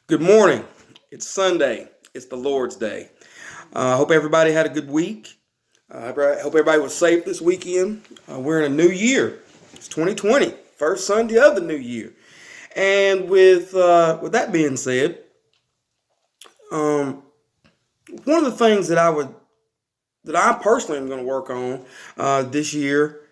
Good morning. It's Sunday. It's the Lord's Day. I hope everybody had a good week. I hope everybody was safe this weekend. We're in a new year. It's 2020, first Sunday of the new year. And with that being said, um, one of the things that I personally am going to work on this year,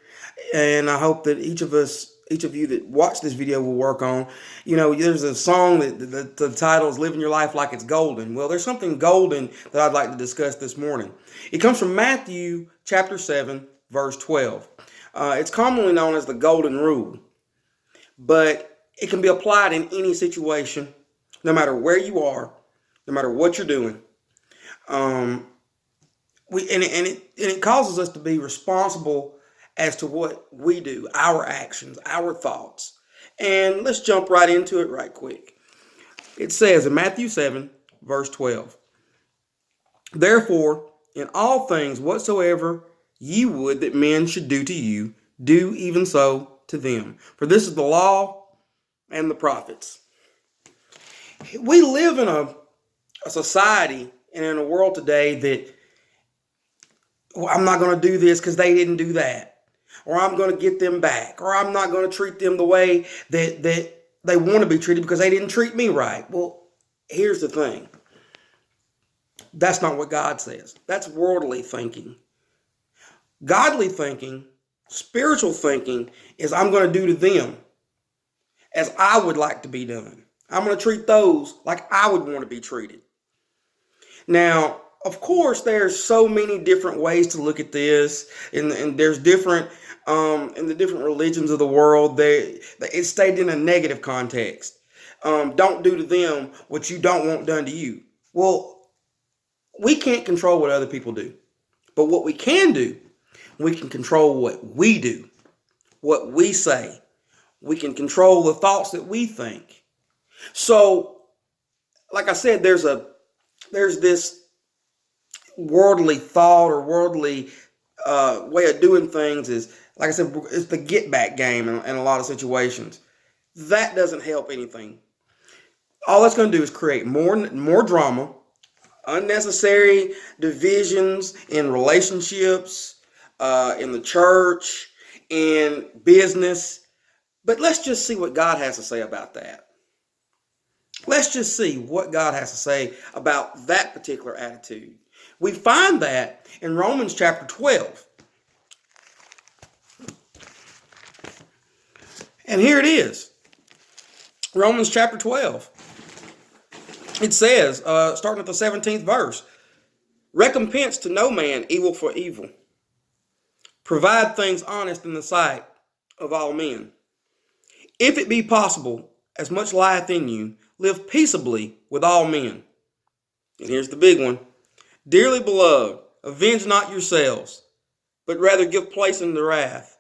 and I hope that each of you that watch this video will work on. There's a song that the title is "Living Your Life Like It's Golden." Well, there's something golden that I'd like to discuss this morning. It comes from Matthew chapter 7, verse 12. It's commonly known as the Golden Rule, but it can be applied in any situation, no matter where you are, no matter what you're doing. Um, it causes us to be responsible as to what we do, our actions, our thoughts. And let's jump right into it right quick. It says in Matthew 7, verse 12, "Therefore, in all things whatsoever ye would that men should do to you, do even so to them. For this is the law and the prophets." We live in a society and in a world today that, well, I'm not going to do this because they didn't do that. Or I'm going to get them back. Or I'm not going to treat them the way that they want to be treated because they didn't treat me right. Well, here's the thing. That's not what God says. That's worldly thinking. Godly thinking, spiritual thinking, is I'm going to do to them as I would like to be done. I'm going to treat those like I would want to be treated. Now, of course, there's so many different ways to look at this, and there's different in the different religions of the world. It's stated in a negative context. Don't do to them what you don't want done to you. Well, we can't control what other people do, but what we can do, we can control what we do, what we say. We can control the thoughts that we think. So, like I said, there's this worldly thought or worldly way of doing things is, like I said, it's the get back game in a lot of situations. That doesn't help anything. All that's going to do is create more drama, unnecessary divisions in relationships, in the church, in business. But let's just see what God has to say about that. Let's just see what God has to say about that particular attitude. We find that in Romans chapter 12. And here it is. Romans chapter 12. It says, starting at the 17th verse, "Recompense to no man evil for evil. Provide things honest in the sight of all men. If it be possible, as much lieth in you, live peaceably with all men." And here's the big one. "Dearly beloved, avenge not yourselves, but rather give place unto wrath.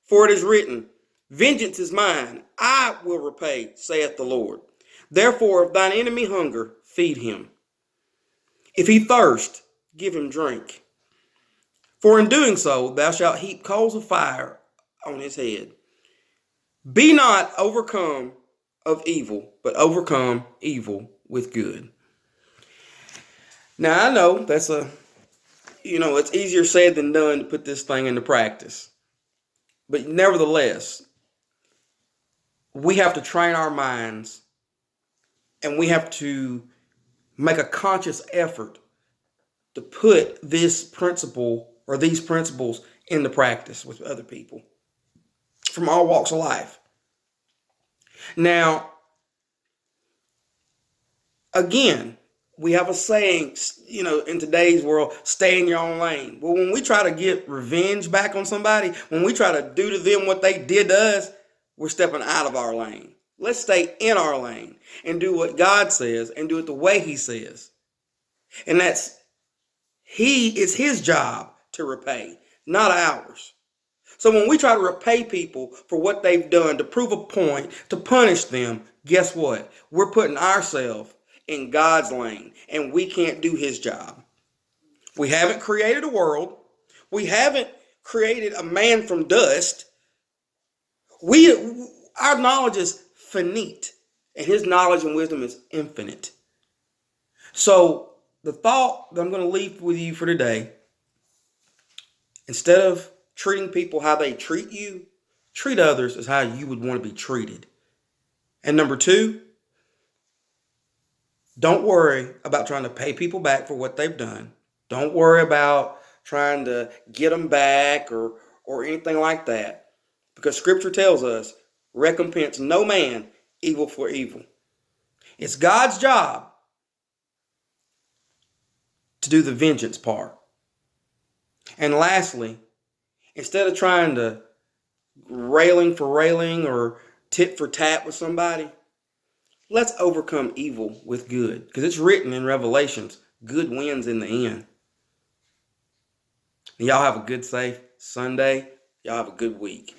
For it is written, Vengeance is mine, I will repay, saith the Lord. Therefore, if thine enemy hunger, feed him. If he thirst, give him drink. For in doing so, thou shalt heap coals of fire on his head. Be not overcome of evil, but overcome evil with good." Now, I know it's easier said than done to put this thing into practice. But nevertheless, we have to train our minds, and we have to make a conscious effort to put this principle or these principles into practice with other people from all walks of life. Now, again, we have a saying, in today's world, stay in your own lane. Well, when we try to get revenge back on somebody, when we try to do to them what they did to us, we're stepping out of our lane. Let's stay in our lane and do what God says and do it the way He says. And it's His job to repay, not ours. So when we try to repay people for what they've done, to prove a point, to punish them, guess what? We're putting ourselves in God's lane, and we can't do His job. We haven't created a world. We haven't created a man from dust. Our knowledge is finite, and his knowledge and wisdom is infinite. So the thought that I'm going to leave with you for today, instead of treating people how they treat you, treat others as how you would want to be treated. And number two, don't worry about trying to pay people back for what they've done. Don't worry about trying to get them back or anything like that. Because Scripture tells us, recompense no man evil for evil. It's God's job to do the vengeance part. And lastly, instead of trying to railing for railing or tit for tat with somebody, let's overcome evil with good. Because it's written in Revelations, good wins in the end. Y'all have a good, safe Sunday. Y'all have a good week.